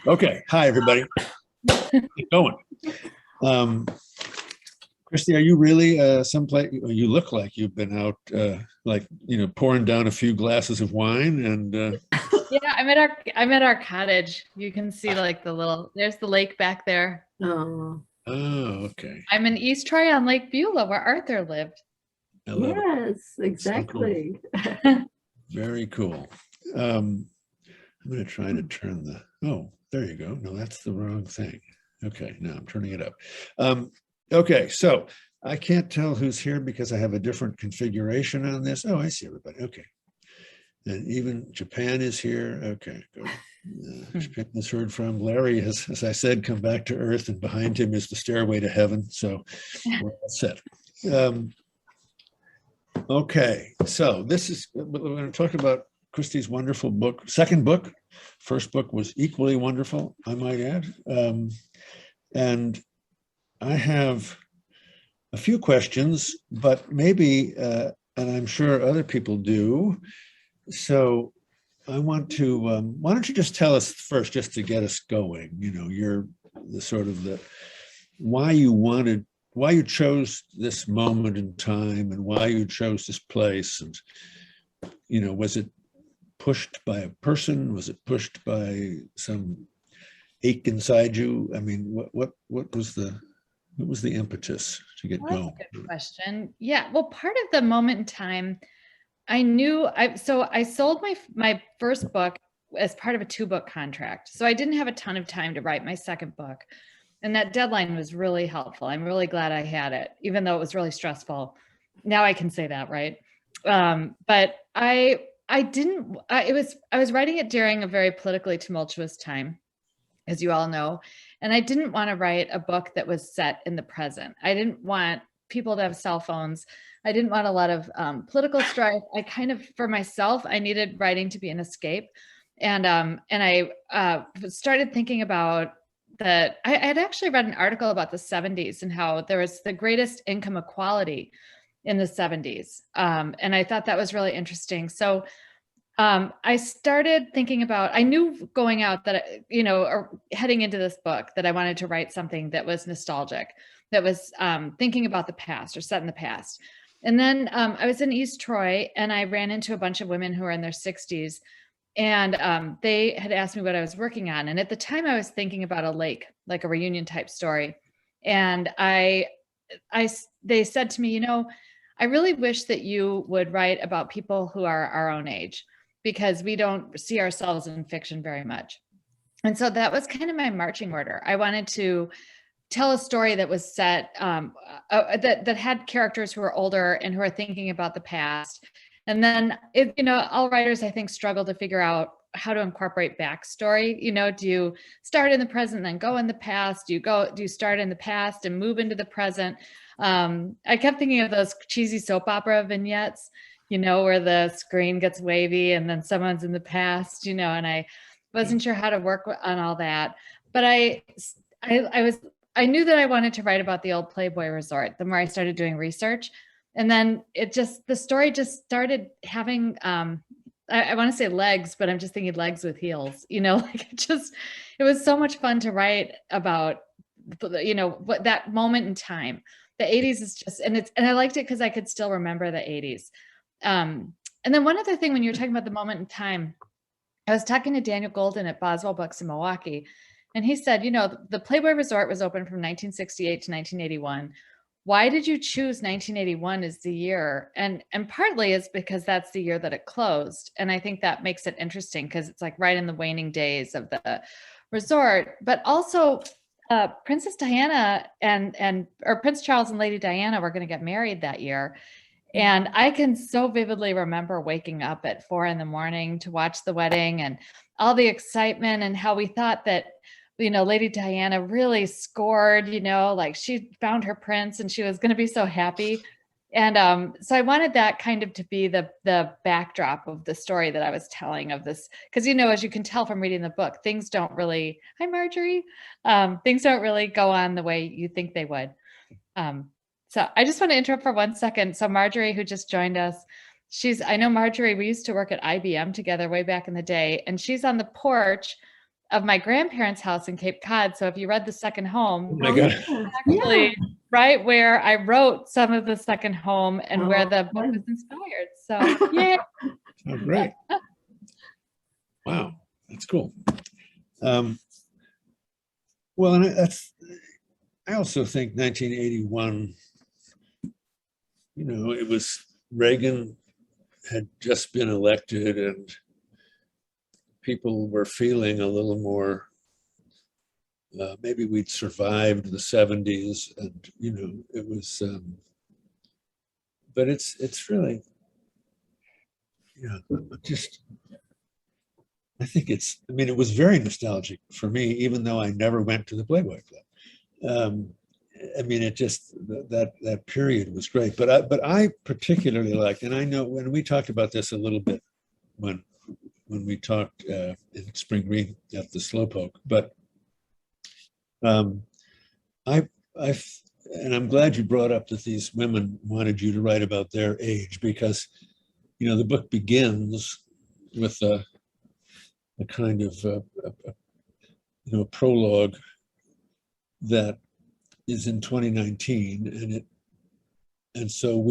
Okay. Hi, everybody. Keep going. Christy, are you really someplace? You look like you've been out, pouring down a few glasses of wine, and Yeah, I'm at our cottage. You can see like there's the lake back there. Oh, okay. I'm in East Troy on Lake Beulah where Arthur lived. I love it. yes, So cool. exactly. Very cool. I'm going to try to turn oh, there you go. No, that's the wrong thing. Okay, now I'm turning it up. Okay, so I can't tell who's here because I have a different configuration on this. Oh, I see everybody. Okay. And even Japan is here. Okay, good. Japan is heard from. Larry has, as I said, come back to Earth, and behind him is the stairway to heaven. So we're all set. Okay, so we're going to talk about Christie's wonderful book. Second book. First book was equally wonderful, I might add. And I have a few questions, but maybe, and I'm sure other people do. So I want to, why don't you just tell us first, just to get us going, you're why you chose this moment in time and why you chose this place. And, was it pushed by a person? Was it pushed by some ache inside you? I mean, what was the impetus to get going? That's a good question. Yeah, well, part of the moment in time, I sold my first book as part of a 2-book contract. So I didn't have a ton of time to write my second book. And that deadline was really helpful. I'm really glad I had it, even though it was really stressful. Now I can say that, right? But I was writing it during a very politically tumultuous time, as you all know. And I didn't want to write a book that was set in the present. I didn't want people to have cell phones. I didn't want a lot of political strife. For myself, I needed writing to be an escape. And I started thinking about that. I had actually read an article about the 70s and how there was the greatest income equality in the 70s. And I thought that was really interesting. So I started thinking about, I knew going out that, or heading into this book, that I wanted to write something that was nostalgic, that was thinking about the past or set in the past. And then I was in East Troy and I ran into a bunch of women who were in their 60s. And they had asked me what I was working on. And at the time I was thinking about a lake, like a reunion type story. And they said to me, I really wish that you would write about people who are our own age, because we don't see ourselves in fiction very much. And so that was kind of my marching order. I wanted to tell a story that was set, that had characters who were older and who are thinking about the past. And then, all writers, I think, struggle to figure out how to incorporate backstory. Do you start in the present and then go in the past? Do you start in the past and move into the present? I kept thinking of those cheesy soap opera vignettes, where the screen gets wavy and then someone's in the past, and I wasn't sure how to work on all that. But I knew that I wanted to write about the old Playboy Resort the more I started doing research. And then the story just started having, I want to say legs, but I'm just thinking legs with heels, it was so much fun to write about, what that moment in time. The 80s is just, and I liked it because I could still remember the 80s. And then one other thing, when you were talking about the moment in time, I was talking to Daniel Golden at Boswell Books in Milwaukee, and he said, the Playboy Resort was open from 1968 to 1981. Why did you choose 1981 as the year? And partly it's because that's the year that it closed. And I think that makes it interesting because it's like right in the waning days of the resort. But also Princess Diana or Prince Charles and Lady Diana were going to get married that year. And I can so vividly remember waking up at 4 a.m. to watch the wedding and all the excitement, and how we thought that, Lady Diana really scored, like she found her prince and she was going to be so happy. And so I wanted that kind of to be the backdrop of the story that I was telling of this. Because, as you can tell from reading the book, things don't really, hi, Marjorie, things don't really go on the way you think they would. So I just want to interrupt for 1 second. So Marjorie, who just joined us, I know Marjorie, we used to work at IBM together way back in the day, and she's on the porch of my grandparents' house in Cape Cod. So if you read The Second Home, Oh my God. actually right where I wrote some of The Second Home and where the book fun. was inspired. So yeah. Oh, great. Wow, that's cool. Well, and I also think 1981, you know, it was Reagan had just been elected and people were feeling a little more, maybe we'd survived the 70s and, you know, it was, but it's really, yeah, just, I think I mean, it was very nostalgic for me, even though I never went to the Playboy Club. I mean, it just, that period was great, but I particularly liked, and I know when we talked about this a little bit when we talked in Spring Green at the Slowpoke, but I and I'm glad you brought up that these women wanted you to write about their age, because, you know, the book begins with a kind of you know, prologue that is in 2019, and so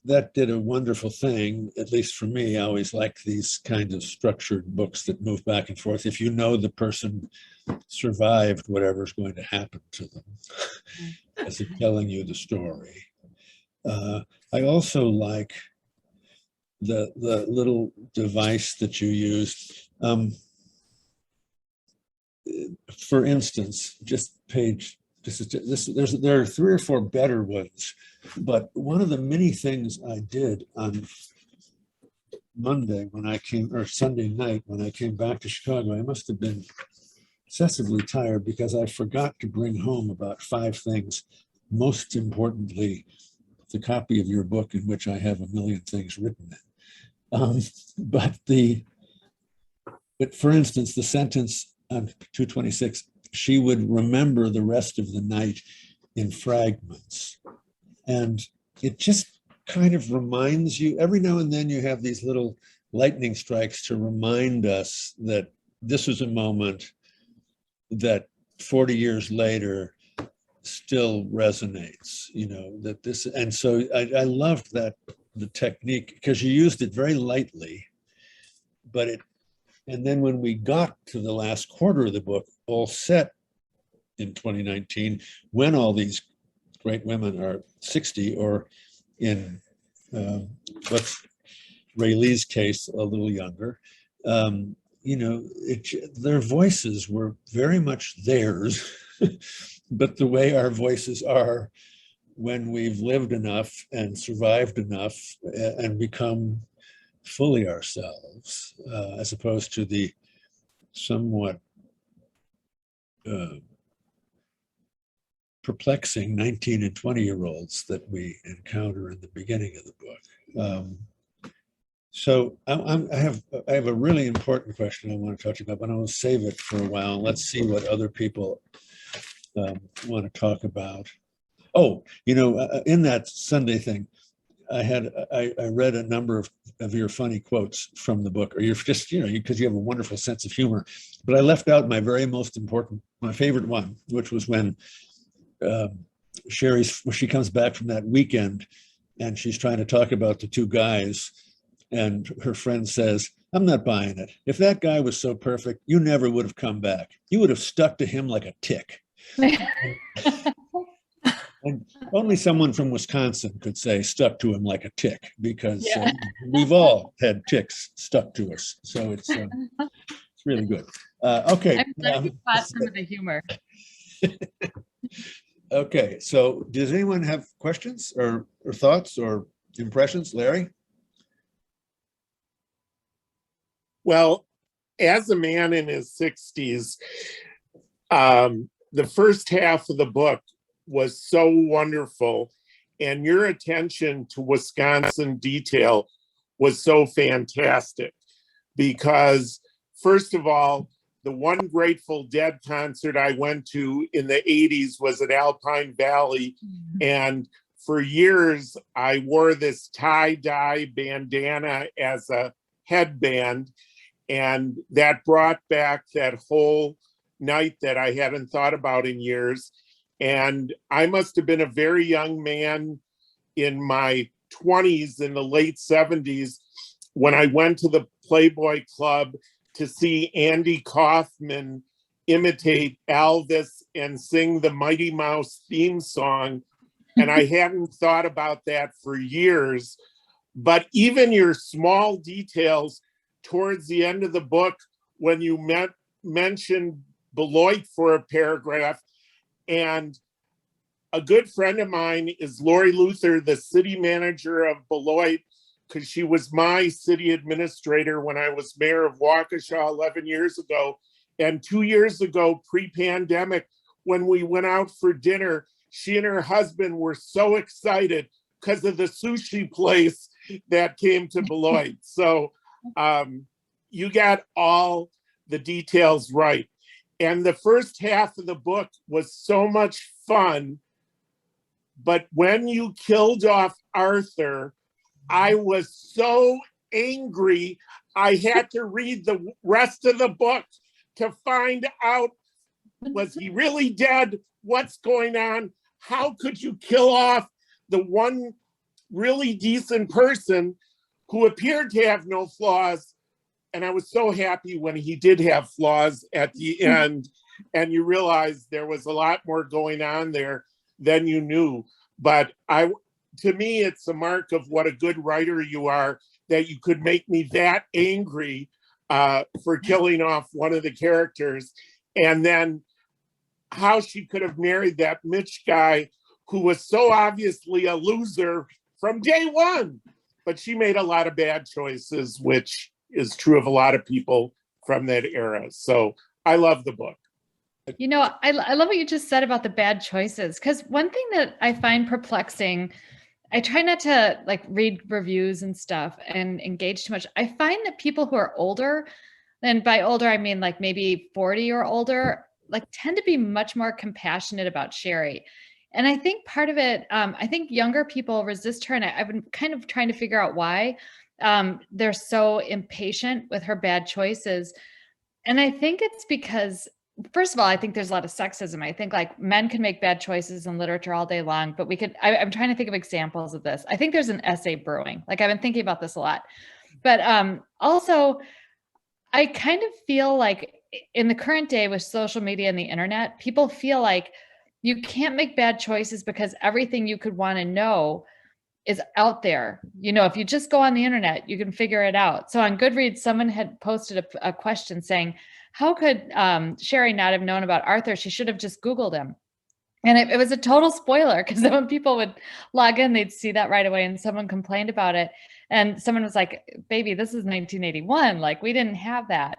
that did a wonderful thing, at least for me. I always like these kinds of structured books that move back and forth. If you know the person survived whatever's going to happen to them, as they're telling you the story. I also like the little device that you used. For instance, just page, there are 3 or 4 better ones, but one of the many things I did on Monday when I came, or Sunday night when I came back to Chicago, I must have been excessively tired because I forgot to bring home about 5 things. Most importantly, the copy of your book in which I have a million things written in. But for instance, the sentence on 226, she would remember the rest of the night in fragments. And it just kind of reminds you, every now and then you have these little lightning strikes to remind us that this was a moment that 40 years later still resonates, you know, that this, and so I loved that, the technique, because you used it very lightly, but and then when we got to the last quarter of the book, all set in 2019, when all these great women are 60, or in what's Ray Lee's case, a little younger, you know, their voices were very much theirs, but the way our voices are when we've lived enough and survived enough and become fully ourselves, as opposed to the somewhat perplexing 19 and 20-year-olds that we encounter in the beginning of the book. So I have a really important question I want to talk about, but I will save it for a while. Let's see what other people want to talk about. Oh, you know, in that Sunday thing, I read a number of your funny quotes from the book, or you're just, you know, because you have a wonderful sense of humor. But I left out my very most important, my favorite one, which was when when she comes back from that weekend and she's trying to talk about the 2 guys, and her friend says, "I'm not buying it. If that guy was so perfect, you never would have come back. You would have stuck to him like a tick." And only someone from Wisconsin could say stuck to him like a tick, because we've all had ticks stuck to us. So it's really good. Okay. I'm glad you caught some of the humor. Okay. So does anyone have questions or thoughts or impressions? Larry? Well, as a man in his 60s, the first half of the book was so wonderful, and your attention to Wisconsin detail was so fantastic, because first of all, the one Grateful Dead concert I went to in the 80s was at Alpine Valley, and for years I wore this tie-dye bandana as a headband, And that brought back that whole night that I hadn't thought about in years. And I must have been a very young man in my 20s, in the late 70s, when I went to the Playboy Club to see Andy Kaufman imitate Elvis and sing the Mighty Mouse theme song. And I hadn't thought about that for years. But even your small details towards the end of the book, when you mentioned Beloit for a paragraph, and a good friend of mine is Lori Luther, the city manager of Beloit, because she was my city administrator when I was mayor of Waukesha 11 years ago. And 2 years ago, pre-pandemic, when we went out for dinner, she and her husband were so excited because of the sushi place that came to Beloit. So you got all the details right. And the first half of the book was so much fun. But when you killed off Arthur, I was so angry. I had to read the rest of the book to find out, was he really dead? What's going on? How could you kill off the one really decent person who appeared to have no flaws? And I was so happy when he did have flaws at the end, and you realized there was a lot more going on there than you knew. But to me, it's a mark of what a good writer you are, that you could make me that angry for killing off one of the characters. And then how she could have married that Mitch guy who was so obviously a loser from day one. But she made a lot of bad choices, which is true of a lot of people from that era. So I love the book. You know, I love what you just said about the bad choices, because one thing that I find perplexing, I try not to like read reviews and stuff and engage too much. I find that people who are older, and by older, I mean like maybe 40 or older, like tend to be much more compassionate about Sherry. And I think part of it, I think younger people resist her, and I've been kind of trying to figure out why they're so impatient with her bad choices. And I think it's because, first of all, I think there's a lot of sexism. I think like men can make bad choices in literature all day long, but I'm trying to think of examples of this. I think there's an essay brewing. Like I've been thinking about this a lot. But also, I kind of feel like in the current day with social media and the internet, people feel like you can't make bad choices because everything you could want to know is out there. You know, if you just go on the internet, you can figure it out. So on Goodreads, someone had posted a question saying, how could Sherry not have known about Arthur? She should have just Googled him. And it was a total spoiler, because then when people would log in, they'd see that right away, and someone complained about it. And someone was like, baby, this is 1981. Like, we didn't have that.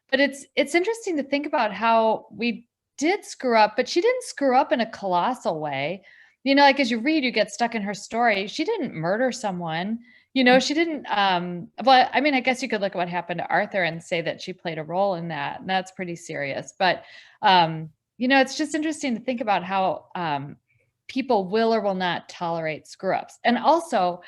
But it's interesting to think about how we did screw up, but she didn't screw up in a colossal way. You know, like as you read, you get stuck in her story. She didn't murder someone. You know, she didn't, well, I mean, I guess you could look at what happened to Arthur and say that she played a role in that. And that's pretty serious. But, you know, it's just interesting to think about how people will or will not tolerate screw-ups. And also,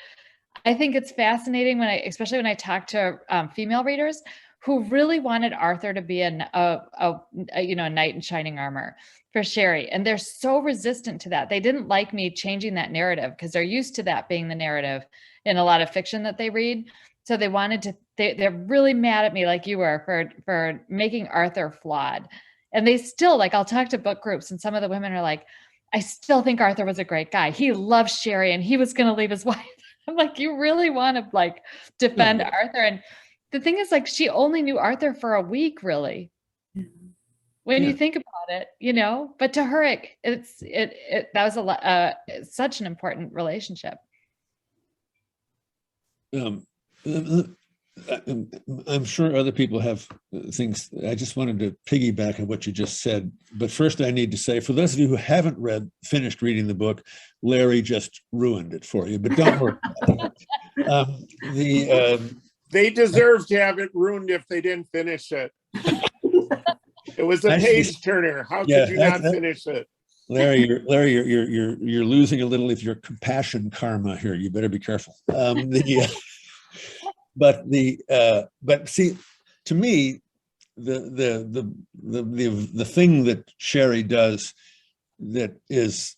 I think it's fascinating especially when I talk to female readers who really wanted Arthur to be a knight in shining armor for Sherry. And they're so resistant to that. They didn't like me changing that narrative because they're used to that being the narrative in a lot of fiction that they read. So they wanted to, they're really mad at me, like you were, for making Arthur flawed. And they still, like, I'll talk to book groups and some of the women are like, I still think Arthur was a great guy. He loved Sherry and he was going to leave his wife. I'm like, you really want to like defend Arthur? And the thing is, like, she only knew Arthur for a week, really. When you think about it, you know, but to her, that was such an important relationship. I'm sure other people have things. I just wanted to piggyback on what you just said. But first, I need to say, for those of you who haven't finished reading the book, Larry just ruined it for you. But don't worry. They deserve to have it ruined if they didn't finish it. It was a page turner. How could you not finish it? Larry, you're losing a little of your compassion karma here. You better be careful. But see, to me, the thing that Sherry does that is,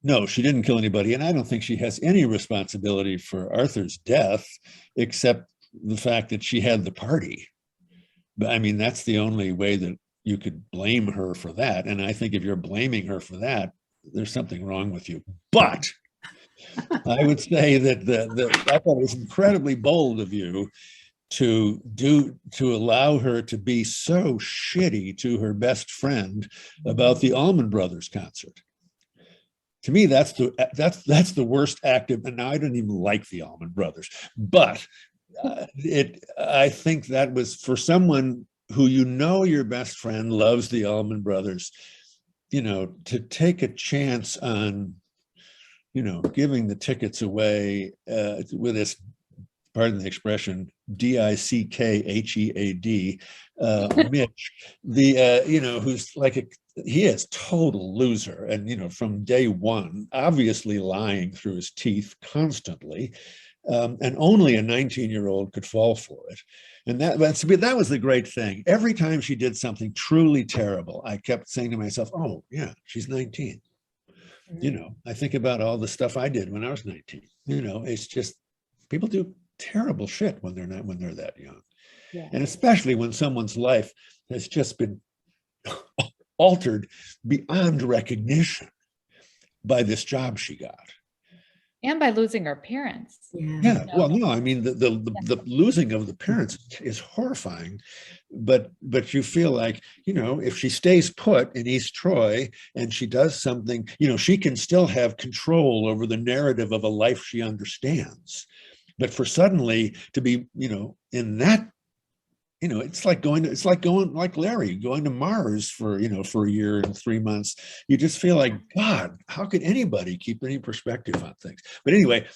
no, she didn't kill anybody, and I don't think she has any responsibility for Arthur's death, except the fact that she had the party. But I mean, that's the only way that you could blame her for that. And I think if you're blaming her for that, there's something wrong with you. But I would say that I thought it was incredibly bold of you to allow her to be so shitty to her best friend about the Allman Brothers concert. To me, that's the worst act of, and now I don't even like the Allman Brothers, but I think that was for someone who, you know, your best friend loves the Allman Brothers, you know, to take a chance on, you know, giving the tickets away with this, pardon the expression, DICKHEAD, Mitch, you know, who's like he is total loser, and you know, from day one, obviously lying through his teeth constantly, and only a 19-year-old could fall for it. And that was the great thing. Every time she did something truly terrible, I kept saying to myself, "Oh yeah, she's 19." You know, I think about all the stuff I did when I was 19. You know, it's just people do terrible shit when they're that young. Yeah. And especially when someone's life has just been altered beyond recognition by this job she got. And by losing her parents. Yeah. Well, no, I mean, the losing of the parents is horrifying, but you feel like, you know, if she stays put in East Troy and she does something, you know, she can still have control over the narrative of a life she understands. But for suddenly to be, you know, in that, you know, it's like going like Larry, going to Mars for, you know, for a year and 3 months. You just feel like, God, how could anybody keep any perspective on things? But anyway,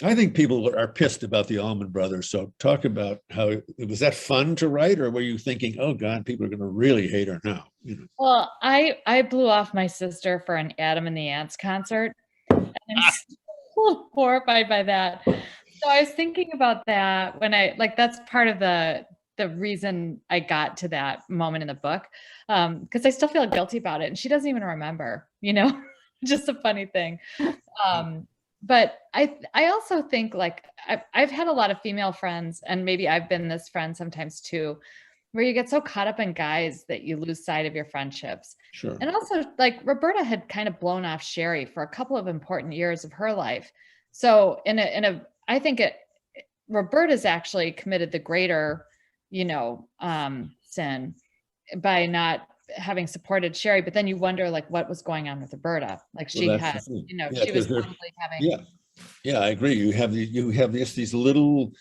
I think people are pissed about the Allman Brothers. So talk about how, was that fun to write, or were you thinking, oh God, people are going to really hate her now? You know? Well, I blew off my sister for an Adam and the Ants concert, and I'm so horrified by that. So I was thinking about that when that's part of the reason I got to that moment in the book, because I still feel guilty about it, and she doesn't even remember, you know, just a funny thing. But I also think, like, I've had a lot of female friends, and maybe I've been this friend sometimes too, where you get so caught up in guys that you lose sight of your friendships. Sure. And also, like, Roberta had kind of blown off Sherry for a couple of important years of her life. So I think Roberta's actually committed the greater, you know, sin by not having supported Sherry. But then you wonder, like, what was going on with Roberta? Like, she had, you know, she was probably having. Yeah, I agree. You have these little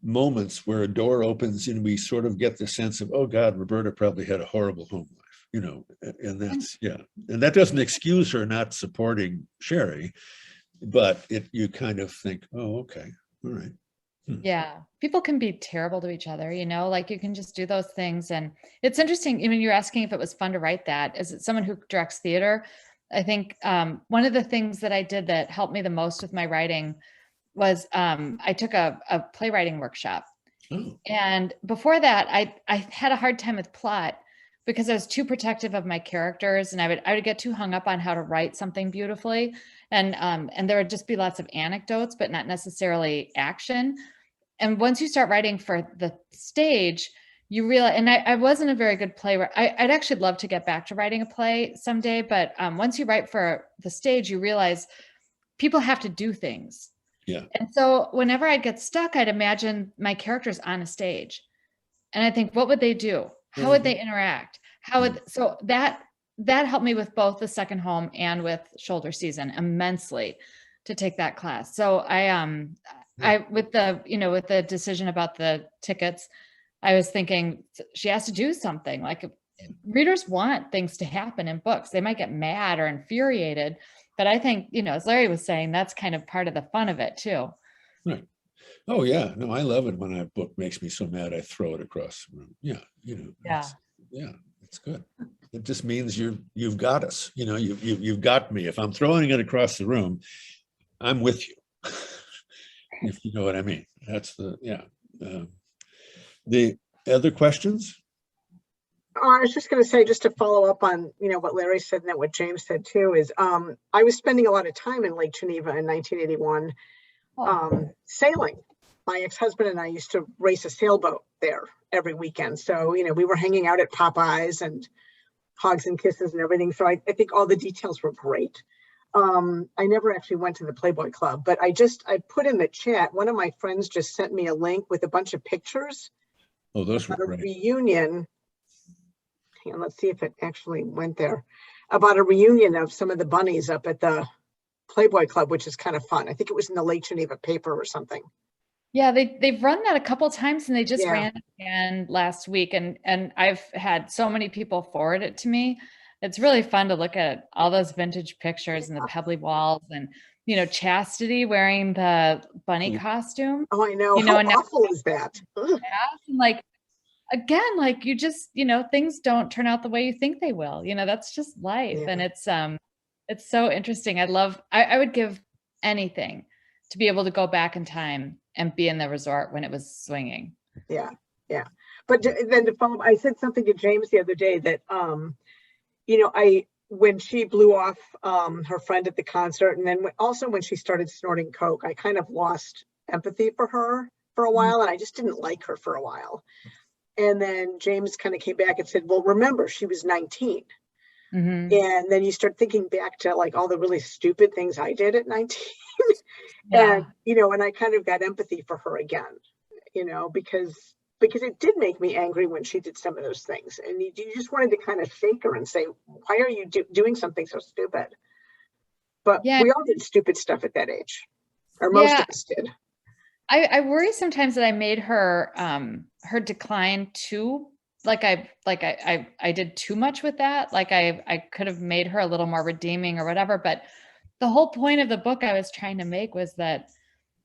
moments where a door opens and we sort of get the sense of, oh God, Roberta probably had a horrible home life, you know, and that's, and that doesn't excuse her not supporting Sherry, but you kind of think, oh, okay, all right. Yeah, people can be terrible to each other, you know, like you can just do those things. And it's interesting, even you're asking if it was fun to write that. As someone who directs theater, I think one of the things that I did that helped me the most with my writing was I took a playwriting workshop. Oh. And before that, I had a hard time with plot because I was too protective of my characters, and I would get too hung up on how to write something beautifully. And there would just be lots of anecdotes, but not necessarily action. And once you start writing for the stage, you realize, and I wasn't a very good playwright. I'd actually love to get back to writing a play someday, but once you write for the stage, you realize people have to do things. Yeah. And so whenever I'd get stuck, I'd imagine my characters on a stage. And I think, what would they do? How would they interact? So that helped me with both the second home and with shoulder season immensely to take that class. So with the decision about the tickets, I was thinking she has to do something. Like, readers want things to happen in books. They might get mad or infuriated, but I think, you know, as Larry was saying, that's kind of part of the fun of it too. Right. Oh yeah. No, I love it when a book makes me so mad I throw it across the room. Yeah. You know. Yeah. It's good. It just means you've got us. You know, you've got me. If I'm throwing it across the room, I'm with you. If you know what I mean. That's Other questions? I was just going to say, just to follow up on, what Larry said and then what James said too, is I was spending a lot of time in Lake Geneva in 1981 sailing. My ex-husband and I used to race a sailboat there every weekend. So, we were hanging out at Popeyes and Hogs and Kisses and everything. So I think all the details were great. I never actually went to the Playboy Club, but I put in the chat, one of my friends just sent me a link with a bunch of pictures. Oh, those were A great. reunion. Hang on, let's see if it actually went there. About a reunion of some of the bunnies up at the Playboy Club, which is kind of fun. I think it was in the Lake Geneva paper or something. Yeah, they've run that a couple of times, and they just Yeah. ran it again last week, and I've had so many people forward it to me. It's really fun to look at all those vintage pictures and the pebbly walls, and Chastity wearing the bunny costume. Oh, I know. You know, How and now- awful is that? Ugh. And like, again, like you just, things don't turn out the way you think they will. That's just life. Yeah. And it's so interesting. I would give anything to be able to go back in time and be in the resort when it was swinging. Yeah. But then to follow, I said something to James the other day that, when she blew off her friend at the concert, and then also when she started snorting coke, I kind of lost empathy for her for a while, and I just didn't like her for a while. And then James kind of came back and said, well, remember, she was 19. Mhm. And then you start thinking back to like all the really stupid things I did at 19. Yeah. And I kind of got empathy for her again, because it did make me angry when she did some of those things. And you just wanted to kind of shake her and say, why are you doing something so stupid? But Yeah. we all did stupid stuff at that age, or most Yeah. of us did. I worry sometimes that I made her decline too. Like I did too much with that. Like I could have made her a little more redeeming or whatever. But the whole point of the book I was trying to make was that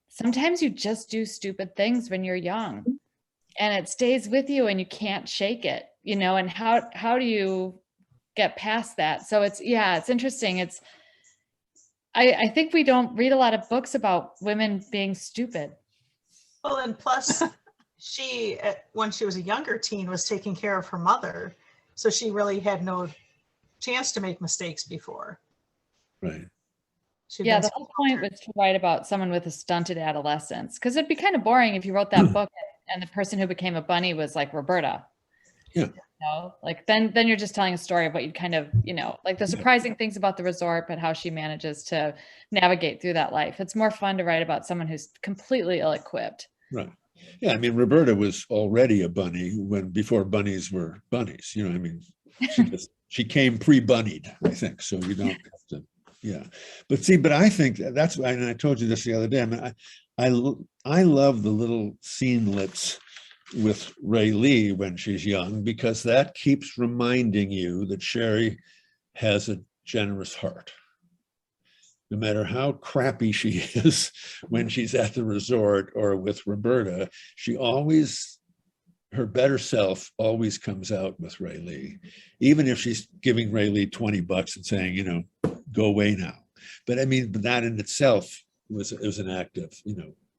sometimes you just do stupid things when you're young, and it stays with you and you can't shake it, and how do you get past that? So it's interesting. I think we don't read a lot of books about women being stupid. Well, and plus she, when she was a younger teen, was taking care of her mother. So she really had no chance to make mistakes before. Right. Yeah, the whole point was to write about someone with a stunted adolescence, because it'd be kind of boring if you wrote that book and the person who became a bunny was like Roberta. Yeah. Like then you're just telling a story of what you'd kind of, like the surprising things about the resort, but how she manages to navigate through that life. It's more fun to write about someone who's completely ill-equipped. Right. Yeah, I mean, Roberta was already a bunny before bunnies were bunnies. She came pre-bunnied, I think. So you don't have to, yeah. But I think that's why, and I told you this the other day. I mean, I love the little scenelets with Ray Lee when she's young, because that keeps reminding you that Sherry has a generous heart. No matter how crappy she is when she's at the resort or with Roberta, her better self always comes out with Ray Lee, even if she's giving Ray Lee $20 and saying, go away now. But I mean, that in itself was an act of,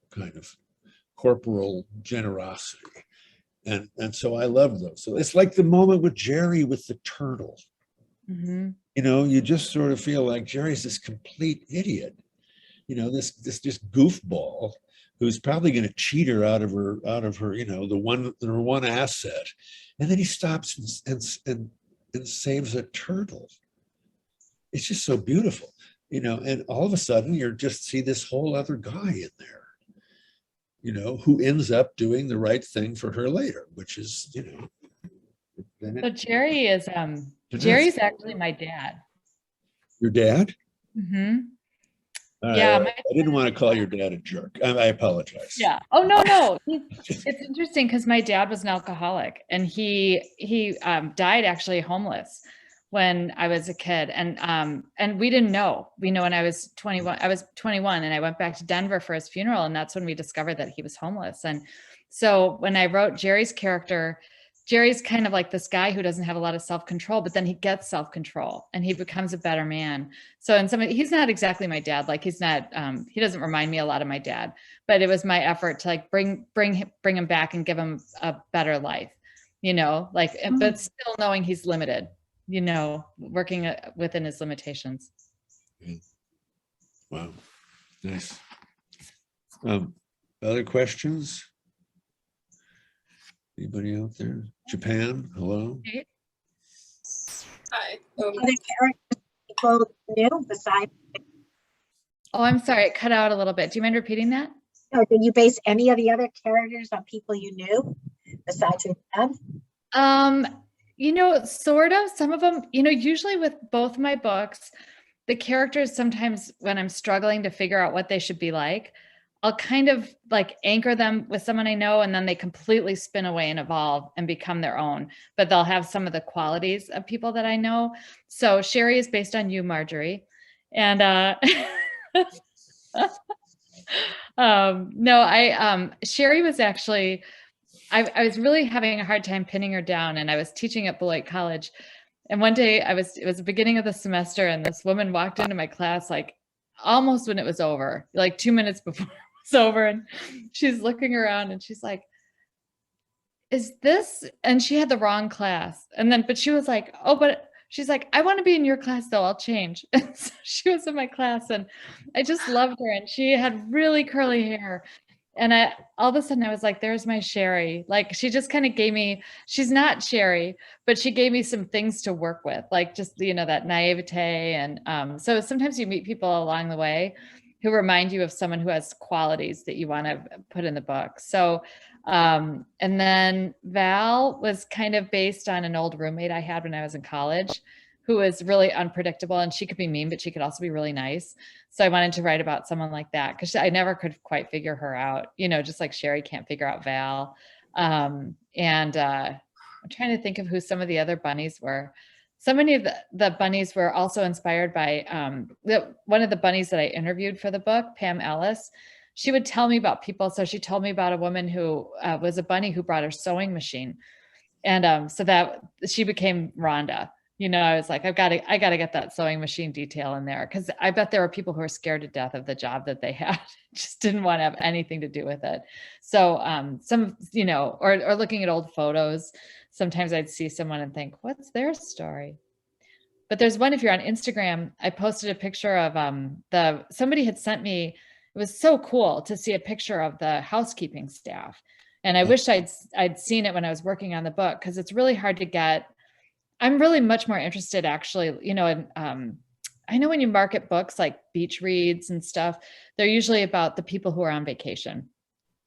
kind of corporal generosity. And so I love those. So it's like the moment with Jerry with the turtle. Mm-hmm. You just sort of feel like Jerry's this complete idiot, this just goofball who's probably going to cheat her out of her, her one asset. And then he stops and saves a turtle. It's just so beautiful, and all of a sudden you just see this whole other guy in there, who ends up doing the right thing for her later, which is, So Jerry's actually my dad. Your dad? Mm-hmm. Yeah, I didn't want to call your dad a jerk. I apologize. Yeah. Oh no. It's interesting because my dad was an alcoholic, and he died actually homeless when I was a kid, and we didn't know. When I was 21, and I went back to Denver for his funeral, and that's when we discovered that he was homeless. And so when I wrote Jerry's character, Jerry's kind of like this guy who doesn't have a lot of self-control, but then he gets self-control and he becomes a better man. So in some, he's not exactly my dad. Like he's not, he doesn't remind me a lot of my dad, but it was my effort to like bring him back and give him a better life, you know, like, but still knowing he's limited, you know, working within his limitations. Wow. Nice. Other questions? Anybody out there? Japan, hello? Hi. Other characters people knew besides, Oh, I'm sorry. It cut out a little bit. Do you mind repeating that? or did you base any of the other characters on people you knew besides your dad? You know, sort of. Some of them, you know, usually with both my books, the characters sometimes when I'm struggling to figure out what they should be like, I'll kind of like anchor them with someone I know, and then they completely spin away and evolve and become their own, but they'll have some of the qualities of people that I know. So Sherry is based on you, Marjorie. And no, Sherry was actually, I was really having a hard time pinning her down, and I was teaching at Beloit College. And one day it was the beginning of the semester, and this woman walked into my class, like almost when it was over, like 2 minutes before it was over. And she's looking around and she's like, is this, and she had the wrong class. And then, but she was like, oh, but she's like, I want to be in your class though, I'll change. And so she was in my class, and I just loved her. And she had really curly hair. And all of a sudden I was like, there's my Sherry. Like she just kind of gave me, she's not Sherry, but she gave me some things to work with, like just, you know, that naivete. And so sometimes you meet people along the way who remind you of someone who has qualities that you want to put in the book. So, and then Val was kind of based on an old roommate I had when I was in college, who was really unpredictable, and she could be mean, but she could also be really nice. So I wanted to write about someone like that because I never could quite figure her out, you know, just like Sherry can't figure out Val. I'm trying to think of who some of the other bunnies were. So many of the bunnies were also inspired by one of the bunnies that I interviewed for the book, Pam Ellis. She would tell me about people. So she told me about a woman who was a bunny who brought her sewing machine. And so that she became Rhonda. You know, I was like, I got to get that sewing machine detail in there, because I bet there were people who were scared to death of the job that they had, just didn't want to have anything to do with it. So some, you know, or looking at old photos, sometimes I'd see someone and think, what's their story? But there's one, if you're on Instagram, I posted a picture of somebody had sent me, it was so cool to see a picture of the housekeeping staff. And I wish I'd seen it when I was working on the book, because it's really hard to get. I'm really much more interested actually, you know, in, I know when you market books like beach reads and stuff, they're usually about the people who are on vacation.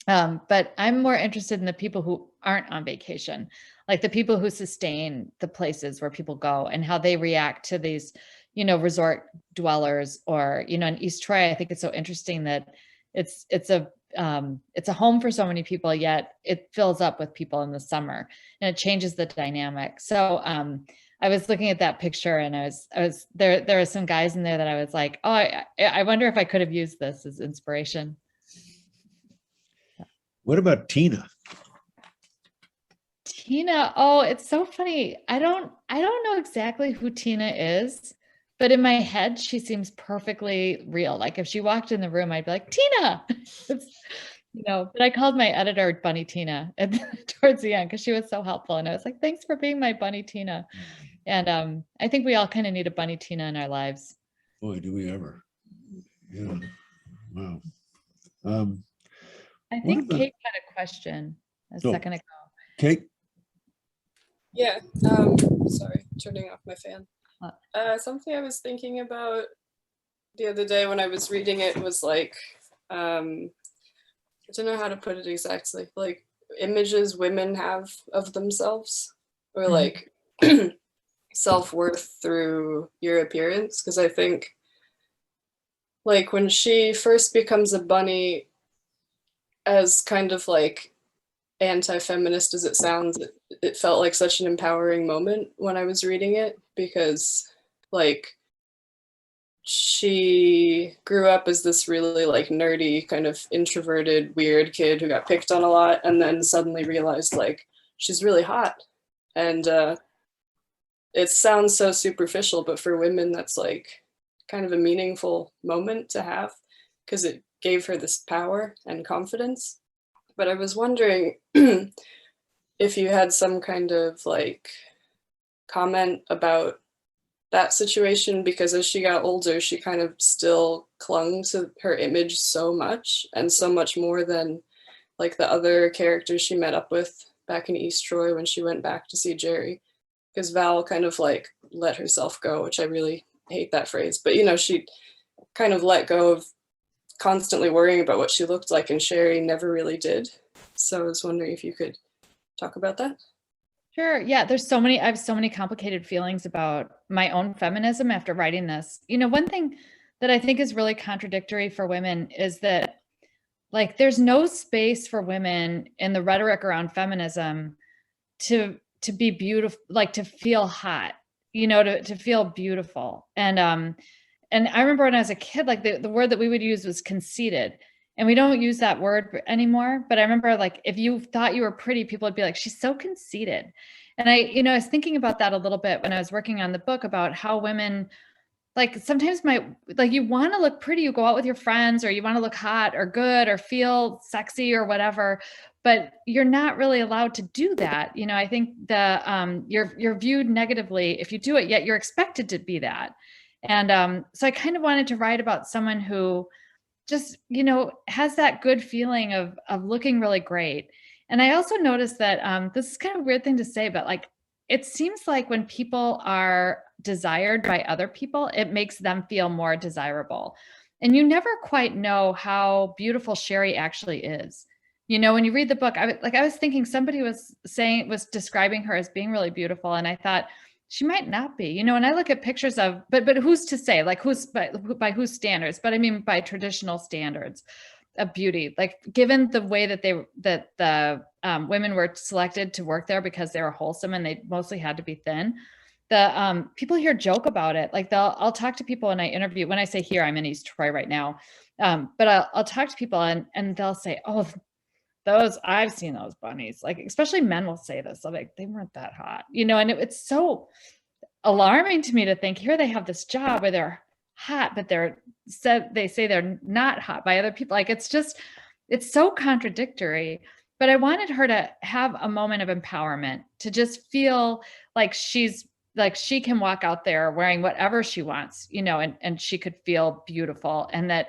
But I'm more interested in the people who aren't on vacation, like the people who sustain the places where people go and how they react to these, you know, resort dwellers. Or, you know, in East Troy, I think it's so interesting that it's a home for so many people, yet it fills up with people in the summer, and it changes the dynamic. So I was looking at that picture, and I was there are some guys in there that I was like, oh, I wonder if I could have used this as inspiration. What about Tina? Tina, oh, it's so funny. I don't know exactly who Tina is, but in my head, she seems perfectly real. Like if she walked in the room, I'd be like, Tina, you know, but I called my editor Bunny Tina towards the end, because she was so helpful. And I was like, thanks for being my Bunny Tina. And I think we all kind of need a Bunny Tina in our lives. Boy, do we ever. Yeah. Wow. I think Kate had a question a second ago. Kate? Yeah. Sorry, turning off my fan. Something I was thinking about the other day when I was reading it was like, I don't know how to put it exactly, like images women have of themselves, or like self-worth through your appearance. Because I think like when she first becomes a bunny, as kind of like anti-feminist as it sounds, it felt like such an empowering moment when I was reading it, because like she grew up as this really like nerdy kind of introverted weird kid who got picked on a lot, and then suddenly realized like she's really hot And it sounds so superficial, but for women, that's like kind of a meaningful moment to have because it gave her this power and confidence. But I was wondering if you had some kind of like comment about that situation, because as she got older, she kind of still clung to her image so much, and so much more than like the other characters she met up with back in East Troy when she went back to see Jerry. Because Val kind of like let herself go, which I really hate that phrase, but you know, she kind of let go of constantly worrying about what she looked like, and Sherry never really did. So I was wondering if you could talk about that. Sure. Yeah, I have so many complicated feelings about my own feminism after writing this. You know, one thing that I think is really contradictory for women is that like there's no space for women in the rhetoric around feminism to be beautiful, like to feel hot, you know, to feel beautiful. And I remember when I was a kid, like the word that we would use was conceited. And we don't use that word anymore. But I remember like, if you thought you were pretty, people would be like, she's so conceited. And I was thinking about that a little bit when I was working on the book about how women like sometimes you want to look pretty, you go out with your friends, or you want to look hot or good or feel sexy or whatever, but you're not really allowed to do that. You know, I think you're viewed negatively if you do it, yet you're expected to be that. And so I kind of wanted to write about someone who just, you know, has that good feeling of looking really great. And I also noticed that this is kind of a weird thing to say, but like it seems like when people are desired by other people, it makes them feel more desirable. And you never quite know how beautiful Sherry actually is. You know, when you read the book, I was thinking somebody was describing her as being really beautiful, and I thought she might not be. You know, and I look at pictures of, but who's to say, like who's by whose standards? But I mean by traditional standards of beauty, like given the way that the women were selected to work there because they were wholesome and they mostly had to be thin. The people here joke about it. Like I'll talk to people when I interview, when I say here, I'm in East Troy right now. But I'll talk to people and they'll say, oh, I've seen those bunnies. Like, especially men will say this. So like, they weren't that hot, you know, and it's so alarming to me to think here they have this job where they're hot, but they say they're not hot by other people. Like, it's so contradictory. But I wanted her to have a moment of empowerment, to just feel like she can walk out there wearing whatever she wants, you know, and she could feel beautiful, and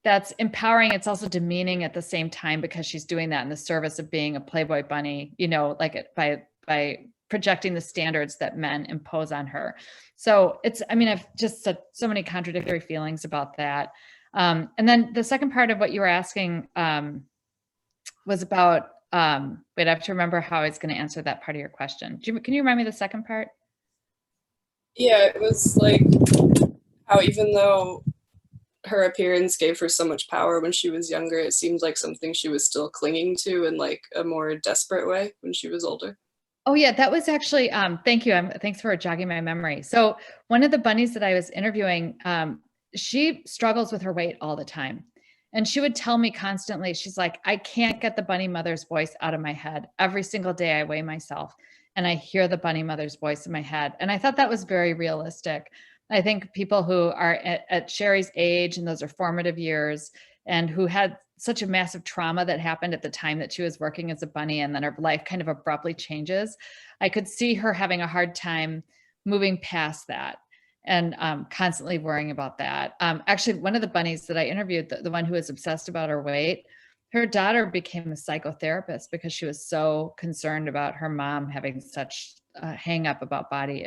that's empowering. It's also demeaning at the same time because she's doing that in the service of being a Playboy bunny, you know, like by projecting the standards that men impose on her. So I've just said so many contradictory feelings about that. And then the second part of what you were asking was about, wait, I have to remember how I was going to answer that part of your question. Can you remind me the second part? Yeah, it was like how even though her appearance gave her so much power when she was younger, it seemed like something she was still clinging to in like a more desperate way when she was older. Oh yeah, that was actually, thank you. Thanks for jogging my memory. So one of the bunnies that I was interviewing, she struggles with her weight all the time. And she would tell me constantly, she's like, I can't get the bunny mother's voice out of my head. Every single day I weigh myself and I hear the bunny mother's voice in my head. And I thought that was very realistic. I think people who are at Sherry's age, and those are formative years, and who had such a massive trauma that happened at the time that she was working as a bunny, and then her life kind of abruptly changes. I could see her having a hard time moving past that and constantly worrying about that. Actually, one of the bunnies that I interviewed, the one who was obsessed about her weight, her daughter became a psychotherapist because she was so concerned about her mom having such a hang up about body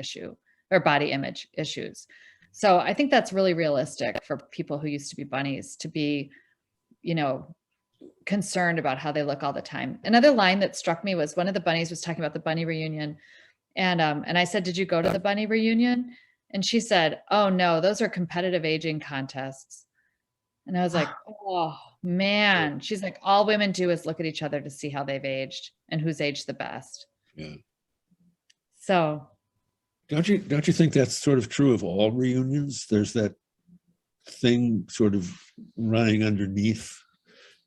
image issues. So I think that's really realistic for people who used to be bunnies to be, you know, concerned about how they look all the time. Another line that struck me was one of the bunnies was talking about the bunny reunion. And I said, did you go to the bunny reunion? And she said, oh no, those are competitive aging contests. And I was like, oh man. She's like, all women do is look at each other to see how they've aged and who's aged the best. Yeah. So don't you think that's sort of true of all reunions? There's that thing sort of running underneath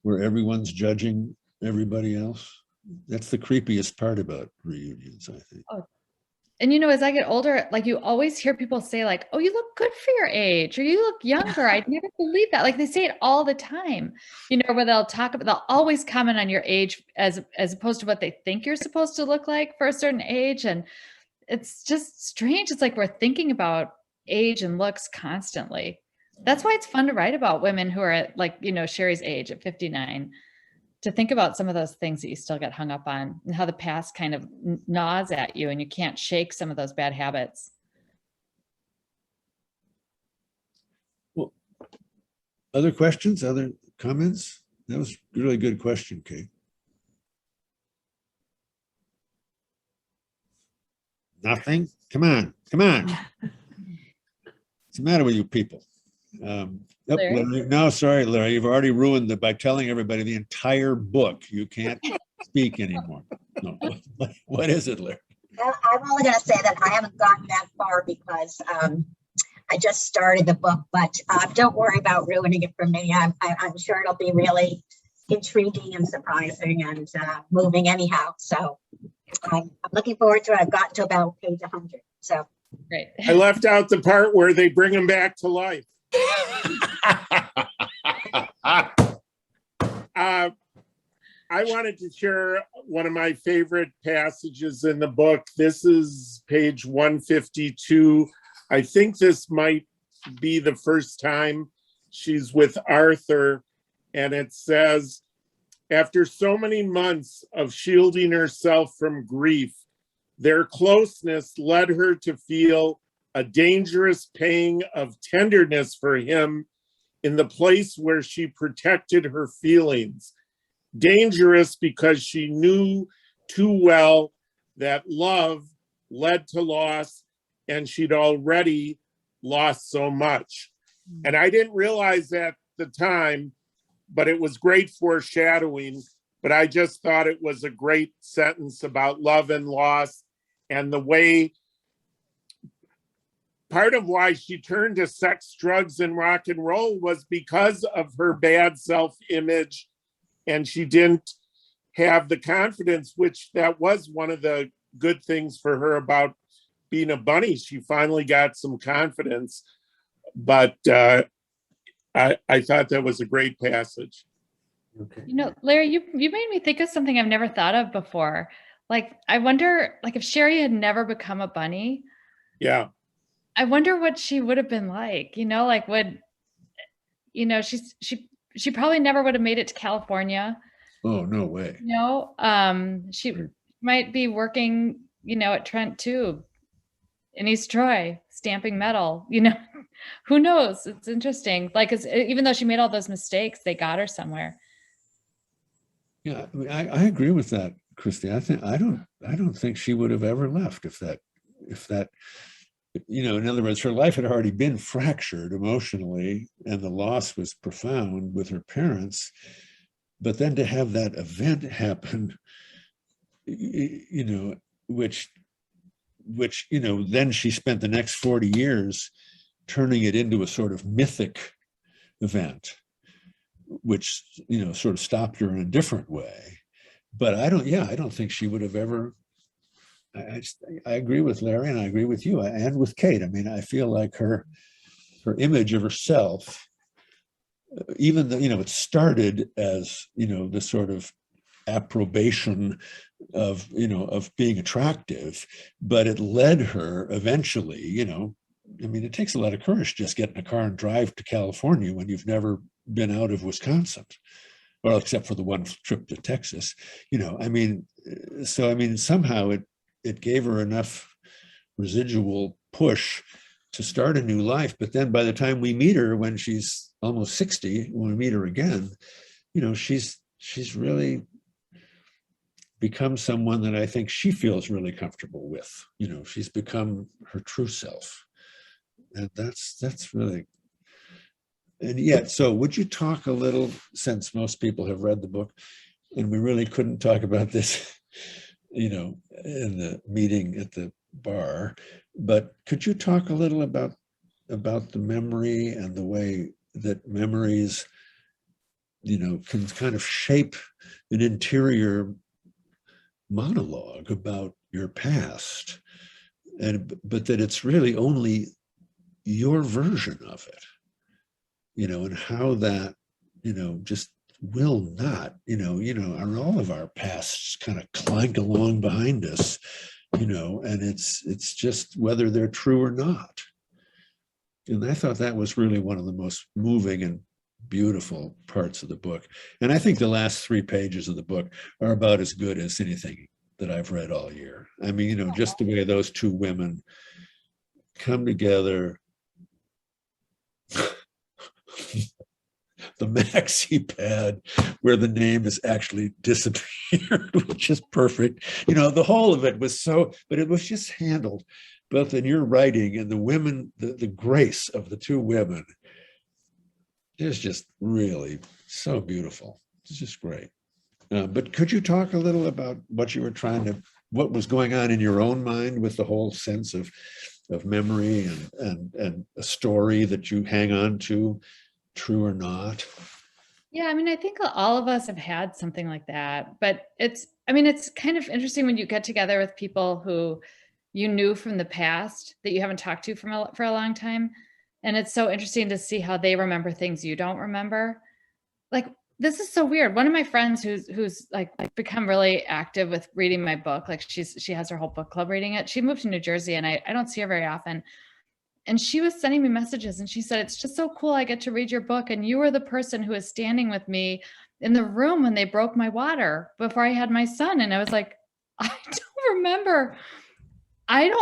where everyone's judging everybody else. That's the creepiest part about reunions, I think. Oh. And as I get older, like you always hear people say like, oh, you look good for your age, or you look younger. I'd never believe that. Like they say it all the time, where they'll always comment on your age as opposed to what they think you're supposed to look like for a certain age. And it's just strange. It's like we're thinking about age and looks constantly. That's why it's fun to write about women who are at like, Sherry's age at 59, to think about some of those things that you still get hung up on and how the past kind of gnaws at you and you can't shake some of those bad habits. Well, other questions, other comments? That was a really good question, Kate. Nothing? Come on. What's the matter with you people? Larry? No, sorry, Larry, you've already ruined by telling everybody the entire book. You can't speak anymore. No. What is it, Larry? Well, I'm only going to say that I haven't gotten that far because I just started the book, but don't worry about ruining it for me. I'm sure it'll be really intriguing and surprising and moving anyhow. So I'm looking forward to it. I've gotten to about page 100. So great. I left out the part where they bring him back to life. I wanted to share one of my favorite passages in the book. This is page 152. I think this might be the first time she's with Arthur, and it says, after so many months of shielding herself from grief, their closeness led her to feel a dangerous pang of tenderness for him in the place where she protected her feelings. Dangerous because she knew too well that love led to loss, and she'd already lost so much. And I didn't realize at the time, but it was great foreshadowing. But I just thought it was a great sentence about love and loss, and the way part of why she turned to sex, drugs, and rock and roll was because of her bad self-image, and she didn't have the confidence, which that was one of the good things for her about being a bunny. She finally got some confidence, but I thought that was a great passage. Okay. Larry, you made me think of something I've never thought of before. Like, I wonder, like, if Sherry had never become a bunny. Yeah. I wonder what she would have been like, like she probably never would have made it to California. Oh, no way. She might be working, at Trent Tube in East Troy, stamping metal, who knows? It's interesting. Like, even though she made all those mistakes, they got her somewhere. Yeah, I agree with that, Christy. I don't think she would have ever left if that, in other words, her life had already been fractured emotionally, and the loss was profound with her parents. But then to have that event happen, which then she spent the next 40 years turning it into a sort of mythic event, which, sort of stopped her in a different way. But I don't think she would have ever. I agree with Larry, and I agree with you, and with Kate. I mean, I feel like her image of herself, even though, it started as, the sort of approbation of being attractive, but it led her eventually, it takes a lot of courage to just get in a car and drive to California when you've never been out of Wisconsin, well, except for the one trip to Texas, somehow it gave her enough residual push to start a new life. But then by the time we meet her, when she's almost 60, when we meet her again, she's really become someone that I think she feels really comfortable with. She's become her true self. And that's really, and yet, so would you talk a little, since most people have read the book, and we really couldn't talk about this, in the meeting at the bar, but could you talk a little about the memory and the way that memories, can kind of shape an interior monologue about your past, but that it's really only your version of it, and how that, just will not, and all of our pasts kind of clank along behind us, and it's just whether they're true or not. And I thought that was really one of the most moving and beautiful parts of the book. And I think the last 3 pages of the book are about as good as anything that I've read all year. I mean, just the way those 2 women come together. The maxi pad where the name is actually disappeared, which is perfect. The whole of it was but it was just handled both in your writing and the women, the grace of the 2 women is just really so beautiful. It's just great. But could you talk a little about what what was going on in your own mind with the whole sense of memory and a story that you hang on to, true or not? Yeah, I mean, I think all of us have had something like that, but it's kind of interesting when you get together with people who you knew from the past that you haven't talked to for a long time. And it's so interesting to see how they remember things you don't remember. Like, this is so weird. One of my friends who's like become really active with reading my book, like she has her whole book club reading it. She moved to New Jersey and I don't see her very often. And she was sending me messages and she said, it's just so cool. I get to read your book. And you were the person who was standing with me in the room when they broke my water before I had my son. And I was like, I don't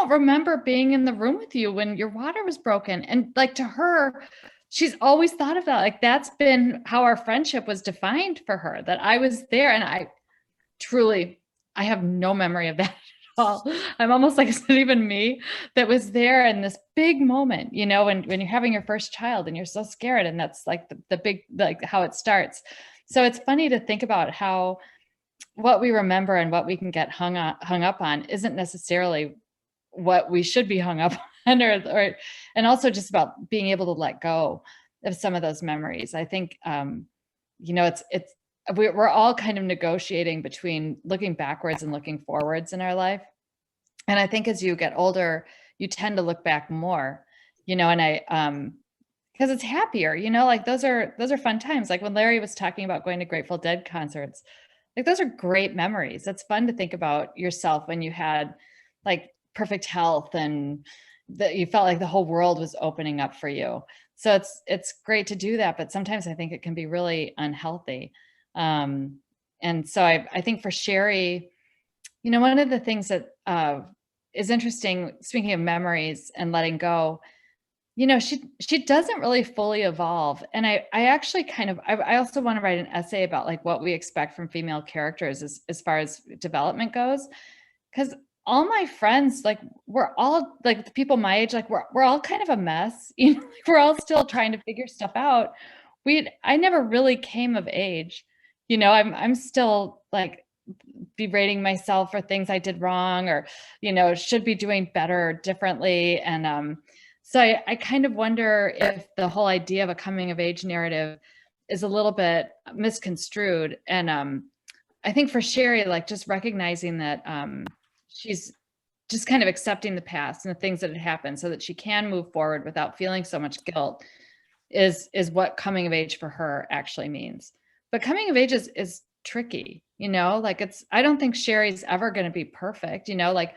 remember being in the room with you when your water was broken. And like, to her, she's always thought of that. Like, that's been how our friendship was defined for her, that I was there. And I have no memory of that. I'm almost like it's not even me that was there in this big moment, when you're having your first child and you're so scared, and that's like the big, like how it starts. So it's funny to think about how what we remember and what we can get hung up on isn't necessarily what we should be hung up on, and also just about being able to let go of some of those memories. I think we're all kind of negotiating between looking backwards and looking forwards in our life. And I think as you get older, you tend to look back more, and because it's happier, like those are fun times. Like when Larry was talking about going to Grateful Dead concerts, like those are great memories. It's fun to think about yourself when you had like perfect health and that you felt like the whole world was opening up for you. So it's great to do that, but sometimes I think it can be really unhealthy. And so I think for Sherry, one of the things that is interesting, speaking of memories and letting go, she doesn't really fully evolve. And I actually I also want to write an essay about like what we expect from female characters as far as development goes. Because all my friends, like we're all like the people my age, like we're all kind of a mess. Like, we're all still trying to figure stuff out. I never really came of age. I'm still like berating myself for things I did wrong or, should be doing better or differently. And so I kind of wonder if the whole idea of a coming of age narrative is a little bit misconstrued. And I think for Sherry, like just recognizing that she's just kind of accepting the past and the things that had happened so that she can move forward without feeling so much guilt is what coming of age for her actually means. But coming of age is tricky, like I don't think Sherry's ever going to be perfect, like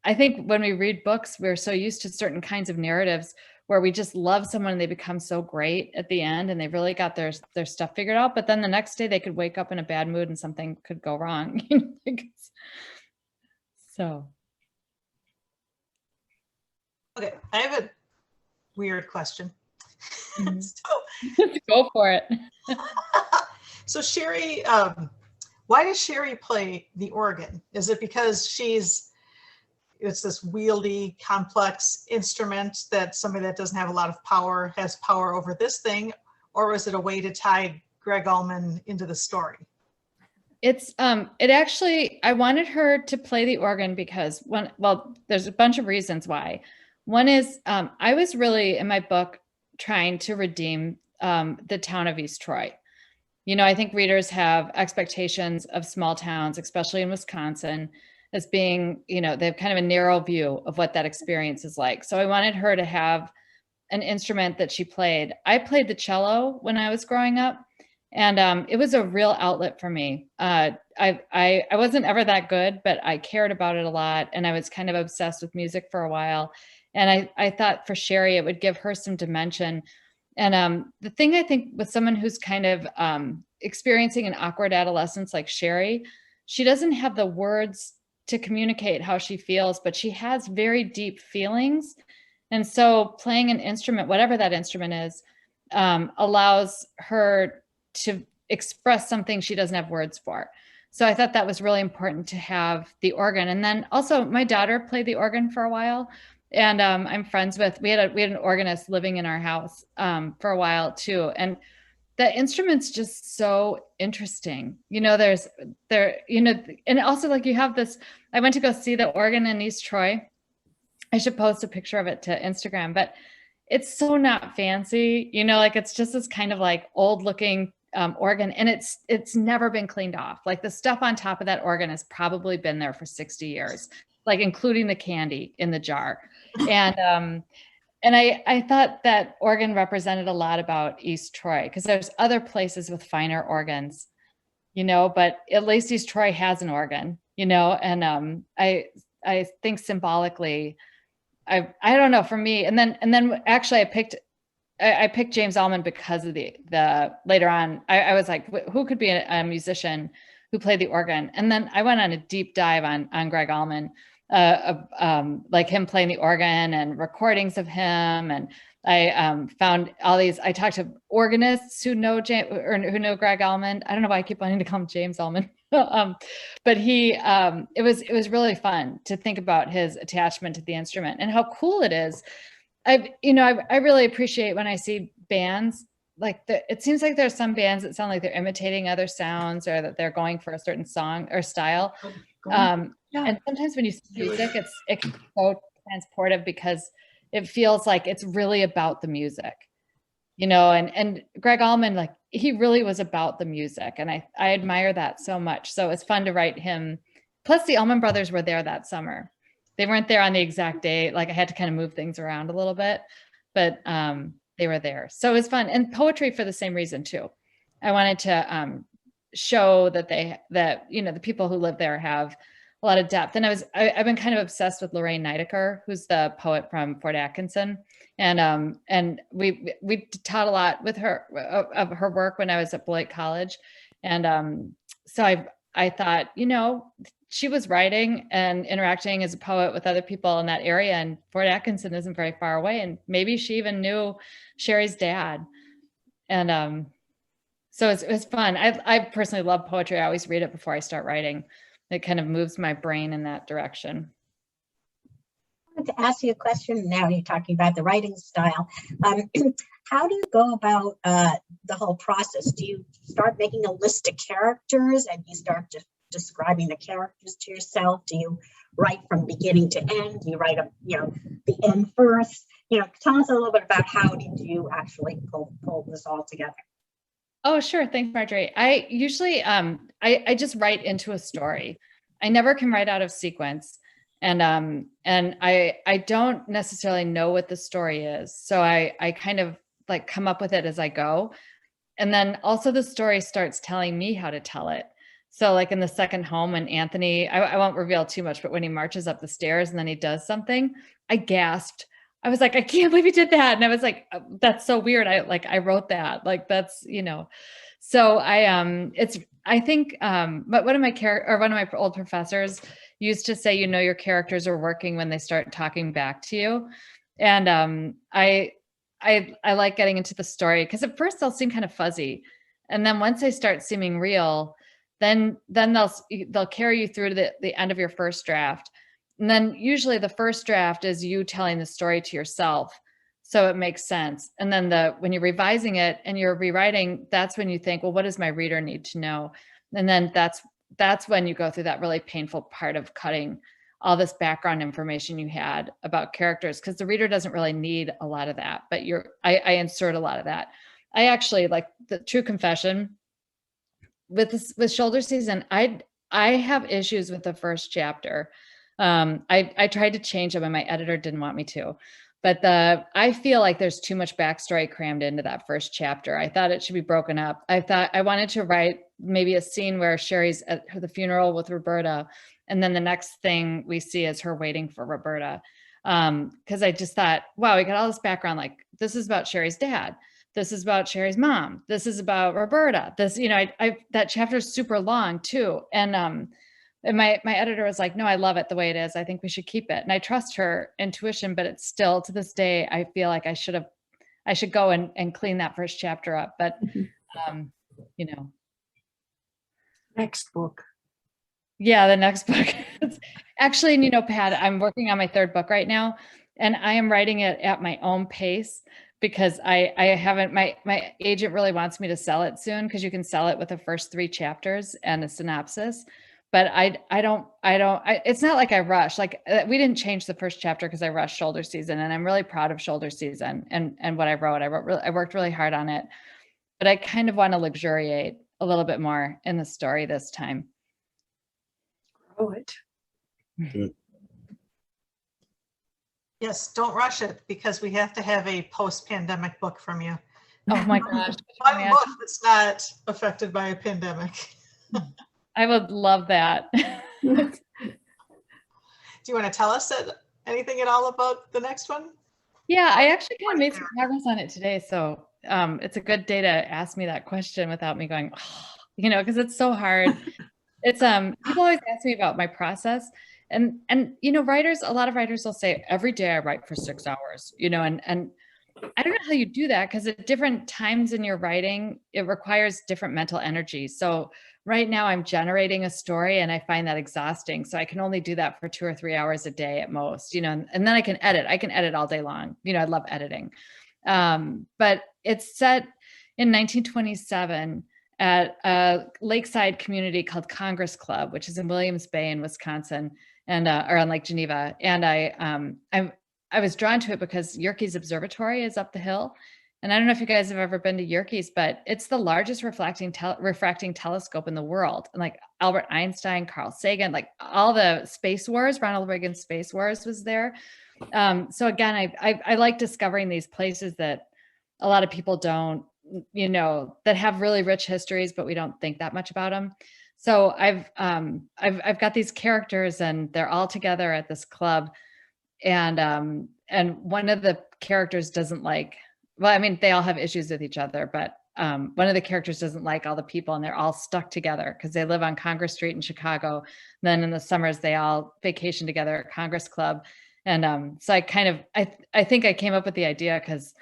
I think when we read books, we're so used to certain kinds of narratives where we just love someone and they become so great at the end and they've really got their stuff figured out. But then the next day they could wake up in a bad mood and something could go wrong. So. Okay, I have a weird question. Mm-hmm. So, go for it. So Sherry, why does Sherry play the organ? Is it because it's this wieldy, complex instrument that somebody that doesn't have a lot of power has power over this thing? Or is it a way to tie Greg Allman into the story? It actually, I wanted her to play the organ because there's a bunch of reasons why. One is I was really in my book trying to redeem the town of East Troy. I think readers have expectations of small towns, especially in Wisconsin, as being, they have kind of a narrow view of what that experience is like. So I wanted her to have an instrument that she played. I played the cello when I was growing up, and it was a real outlet for me. I wasn't ever that good, but I cared about it a lot, and I was kind of obsessed with music for a while. And I thought for Sherry, it would give her some dimension. And the thing I think with someone who's kind of experiencing an awkward adolescence like Sherry, she doesn't have the words to communicate how she feels, but she has very deep feelings. And so playing an instrument, whatever that instrument is, allows her to express something she doesn't have words for. So I thought that was really important to have the organ. And then also my daughter played the organ for a while. And I'm friends with, we had an organist living in our house for a while too. And the instrument's just so interesting. And also like you have this, I went to go see the organ in East Troy. I should post a picture of it to Instagram, but it's so not fancy, like it's just this kind of like old looking organ, and it's never been cleaned off. Like the stuff on top of that organ has probably been there for 60 years, like including the candy in the jar. And I thought that organ represented a lot about East Troy, because there's other places with finer organs, but at least East Troy has an organ, and I think symbolically, I don't know, for me, and then actually I picked James Allman because of the later on, I was like, who could be a musician who played the organ? And then I went on a deep dive on Greg Allman, like him playing the organ and recordings of him. And I found all these, I talked to organists who know who know Greg Allman. I don't know why I keep wanting to call him James Allman. But it was really fun to think about his attachment to the instrument and how cool it is. I really appreciate when I see bands like it seems like there's some bands that sound like they're imitating other sounds, or that they're going for a certain song or style. And sometimes when you see music, it can be so transportive because it feels like it's really about the music, and Greg Allman, like he really was about the music. And I admire that so much. So it's fun to write him. Plus the Allman Brothers were there that summer. They weren't there on the exact date. Like I had to kind of move things around a little bit, but they were there. So it was fun. And poetry for the same reason too. I wanted to show that the people who live there have a lot of depth. And I've been kind of obsessed with Lorraine Nidecker, who's the poet from Fort Atkinson. And we taught a lot with her of her work when I was at Beloit College. And so I thought, she was writing and interacting as a poet with other people in that area, and Fort Atkinson isn't very far away. And maybe she even knew Sherry's dad. And so it was fun. I personally love poetry. I always read it before I start writing. It kind of moves my brain in that direction. I wanted to ask you a question. Now you're talking about the writing style. How do you go about the whole process? Do you start making a list of characters and you start describing the characters to yourself? Do you write from beginning to end? Do you write the end first? Tell us a little bit about how did you actually pull this all together? Oh, sure. Thanks, Marjorie. I usually, I just write into a story. I never can write out of sequence. And I don't necessarily know what the story is. So I kind of like come up with it as I go. And then also the story starts telling me how to tell it. So like in the second home, when Anthony, I won't reveal too much, but when he marches up the stairs and then he does something, I gasped. I was like, I can't believe he did that. And I was like, that's so weird. I wrote that, like, that's, so I think, but one of my old professors used to say, your characters are working when they start talking back to you. And I like getting into the story because at first they'll seem kind of fuzzy. And then once they start seeming real, then they'll carry you through to the end of your first draft. And then usually the first draft is you telling the story to yourself. So it makes sense. And then when you're revising it and you're rewriting, that's when you think, well, what does my reader need to know? And then that's when you go through that really painful part of cutting all this background information you had about characters, because the reader doesn't really need a lot of that, but I insert a lot of that. I actually, like, the true confession, with this, with shoulder season, I have issues with the first chapter. I tried to change them and my editor didn't want me to, but I feel like there's too much backstory crammed into that first chapter. I thought it should be broken up. I wanted to write maybe a scene where Sherry's at the funeral with Roberta, and then the next thing we see is her waiting for Roberta. Because I just thought, wow, we got all this background. Like, this is about Sherry's dad. This is about Sherry's mom. This is about Roberta. This, you know, that chapter is super long too. And my editor was like, no, I love it the way it is. I think we should keep it. And I trust her intuition, but it's still, to this day, I feel like I should go and clean that first chapter up. But, you know. Next book. Yeah, the next book. Actually, you know, Pat, I'm working on my third book right now, and I am writing it at my own pace because I haven't, my agent really wants me to sell it soon because you can sell it with the first 3 chapters and a synopsis. But it's not like I rush. Like, we didn't change the first chapter because I rushed shoulder season, and I'm really proud of shoulder season and what I wrote. I worked really hard on it, but I kind of want to luxuriate a little bit more in the story this time. Grow it. Good. Yes, don't rush it because we have to have a post-pandemic book from you. Oh my gosh. One book that's not affected by a pandemic. I would love that. Do you want to tell us anything at all about the next one? Yeah, I actually kind of made some progress on it today. So it's a good day to ask me that question without me going, oh, you know, because it's so hard. It's people always ask me about my process. And you know, a lot of writers will say every day I write for 6 hours, you know, and I don't know how you do that because at different times in your writing, it requires different mental energy. So right now I'm generating a story and I find that exhausting. So I can only do that for 2 or 3 hours a day at most, you know, and then I can edit all day long. You know, I love editing. But it's set in 1927 at a lakeside community called Congress Club, which is in Williams Bay in Wisconsin, and or on Lake Geneva. And I was drawn to it because Yerkes Observatory is up the hill. And I don't know if you guys have ever been to Yerkes, but it's the largest refracting telescope in the world. And like Albert Einstein, Carl Sagan, like all the space wars, Ronald Reagan's space wars was there. So again, I like discovering these places that a lot of people don't, you know, that have really rich histories, but we don't think that much about them. So I've got these characters and they're all together at this club. And one of the characters doesn't like, well, I mean, they all have issues with each other, but one of the characters doesn't like all the people and they're all stuck together because they live on Congress Street in Chicago. And then in the summers, they all vacation together at Congress Club. And so I think I came up with the idea because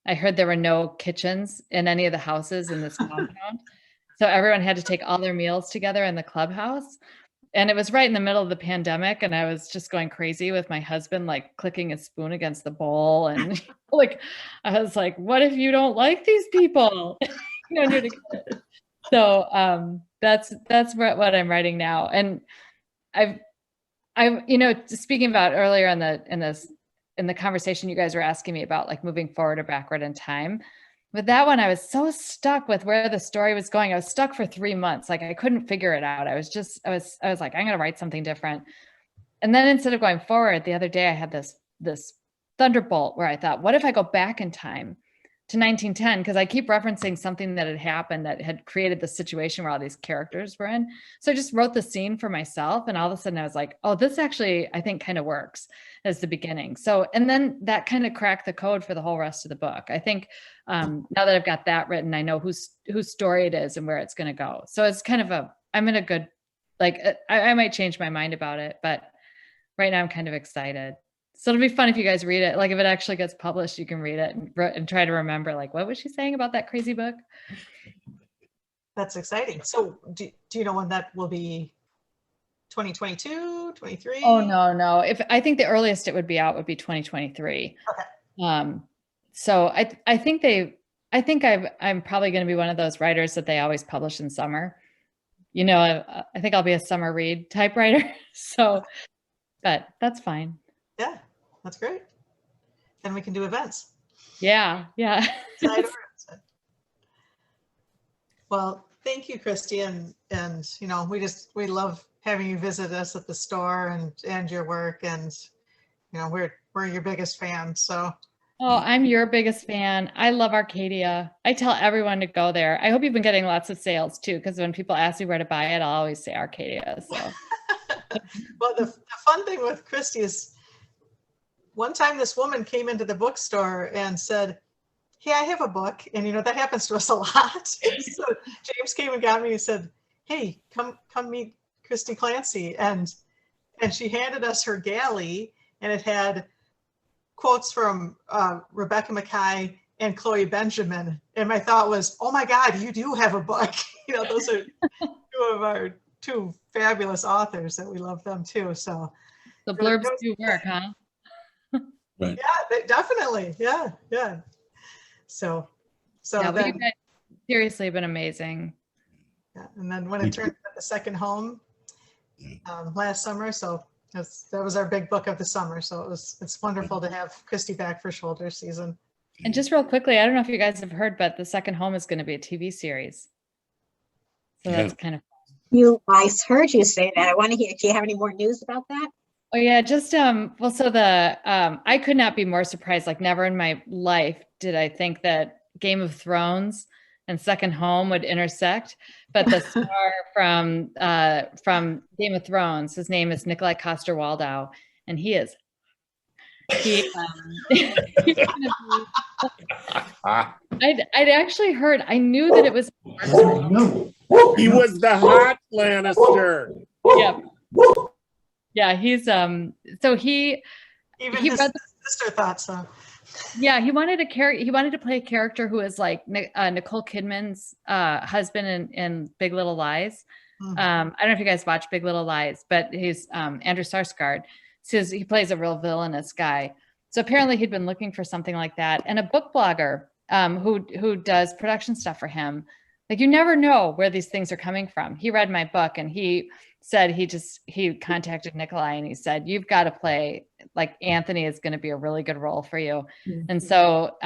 I heard there were no kitchens in any of the houses in this compound. So everyone had to take all their meals together in the clubhouse. And it was right in the middle of the pandemic. And I was just going crazy with my husband, like clicking his spoon against the bowl. And like, I was like, what if you don't like these people? You know, so that's what I'm writing now. And I've, you know, speaking about earlier in the conversation you guys were asking me about like moving forward or backward in time. With that one, I was so stuck with where the story was going. I was stuck for 3 months. Like I couldn't figure it out. I was like, I'm going to write something different. And then instead of going forward, the other day I had this thunderbolt where I thought, what if I go back in time to 1910? Because I keep referencing something that had happened that had created the situation where all these characters were in. So I just wrote the scene for myself. And all of a sudden I was like, oh, this actually, I think kind of works as the beginning. So, and then that kind of cracked the code for the whole rest of the book. I think now that I've got that written, I know whose story it is and where it's going to go. So it's kind of I'm in a good, like, I might change my mind about it, but right now I'm kind of excited. So it'll be fun if you guys read it. Like if it actually gets published, you can read it and try to remember, like, what was she saying about that crazy book? That's exciting. So do you know when that will be? 2022, 23? Oh, no. I think the earliest it would be out would be 2023. Okay. So I think I'm probably going to be one of those writers that they always publish in summer. You know, I think I'll be a summer read type writer. So, but that's fine. Yeah, that's great. Then we can do events. Yeah. Well, Thank you, Christy, and you know, we love having you visit us at the store and your work, and you know, we're your biggest fans. So. Oh, I'm your biggest fan. I love Arcadia. I tell everyone to go there. I hope you've been getting lots of sales too, because when people ask me where to buy it, I'll always say Arcadia. So. Well, the fun thing with Christy is one time this woman came into the bookstore and said, "Hey, I have a book." And you know, that happens to us a lot. So James came and got me and said, "Hey, come meet Christy Clancy." And she handed us her galley, and it had quotes from Rebecca Mackay and Chloe Benjamin. And my thought was, oh my God, you do have a book. You know, those are two of our two fabulous authors that we love them too. So the blurbs do work, huh? Right. Yeah, definitely. Yeah. So yeah, then, you guys seriously have been amazing. yeah, and then when it turned into the second home last summer, so that was our big book of the summer. So it's wonderful to have Christy back for shoulder season. And just real quickly, I don't know if you guys have heard, but the second home is going to be a TV series. So that's kind of fun. I heard you say that. I want to hear, do you have any more news about that? Oh yeah, just well, so I could not be more surprised. Like never in my life did I think that Game of Thrones and Second Home would intersect. But the star from Game of Thrones, his name is Nikolai Coster-Waldau, and he's I'd actually heard. I knew that it was. He was the hot Lannister. Yeah. Yeah, he's so he even he his read sister thought so. Yeah, he wanted to play a character who is like Nicole Kidman's husband in Big Little Lies. I don't know if you guys watch Big Little Lies, but he's Andrew Sarsgaard says he plays a real villainous guy. So apparently he'd been looking for something like that, and a book blogger who does production stuff for him. Like you never know where these things are coming from. He read my book and he said he contacted Nikolai and he said, "You've got to play, like Anthony is going to be a really good role for you." Mm-hmm. And so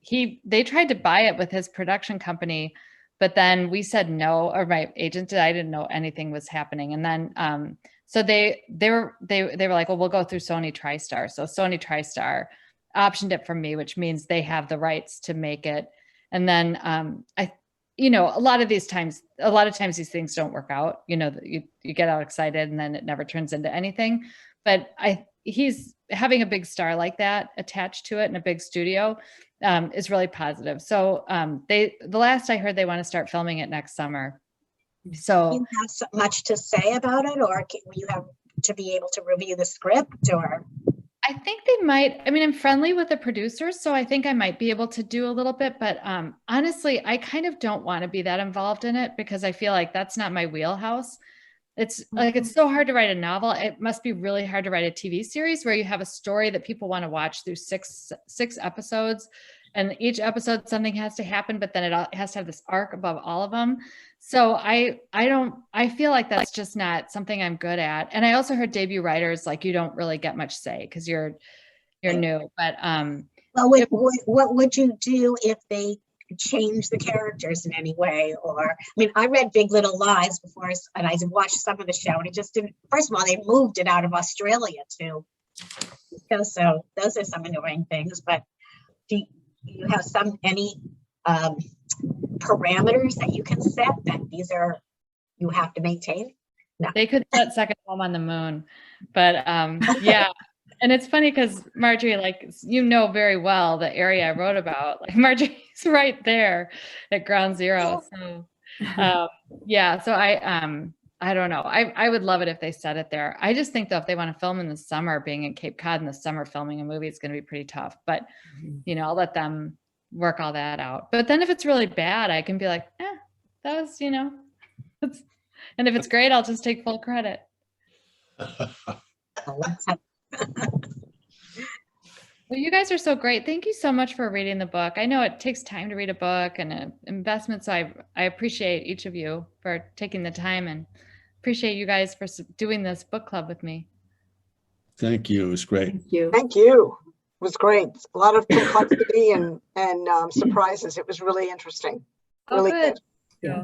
they tried to buy it with his production company, but then we said no, or my agent did. I didn't know anything was happening. And then so they were like, "Well, we'll go through Sony TriStar." So Sony TriStar optioned it from me, which means they have the rights to make it. And then a lot of times these things don't work out. You know, you get all excited and then it never turns into anything. But he's having a big star like that attached to it in a big studio is really positive. So the last I heard, they want to start filming it next summer. So do you have so much to say about it, or you have to be able to review the script, or? I think they might. I mean, I'm friendly with the producers, so I think I might be able to do a little bit. But honestly, I kind of don't want to be that involved in it because I feel like that's not my wheelhouse. It's like it's so hard to write a novel. It must be really hard to write a TV series where you have a story that people want to watch through six episodes, and each episode something has to happen, but then it has to have this arc above all of them. So I feel like that's just not something I'm good at. And I also heard debut writers, like, you don't really get much say because you're new. But well, what would you do if they change the characters in any way? Or, I mean, I read Big Little Lies before, and I watched some of the show, and it just didn't. First of all, they moved it out of Australia too. So those are some annoying things. But do you have any parameters that you can set that you have to maintain? No. They could set Second Home on the moon, but yeah. And it's funny because Marjorie, like, you know very well the area I wrote about. Like, Marjorie's right there at ground zero. So yeah, so I don't know. I would love it if they set it there. I just think though, if they want to film in the summer, being in Cape Cod in the summer filming a movie, it's going to be pretty tough. But I'll let them work all that out. But then if it's really bad, I can be like, that was, and if it's great, I'll just take full credit. Well, you guys are so great. Thank you so much for reading the book. I know it takes time to read a book and an investment, so I appreciate each of you for taking the time, and appreciate you guys for doing this book club with me. Thank you. It was great. Thank you. Thank you. It was great. A lot of complexity and surprises. It was really interesting. Really good. Yeah.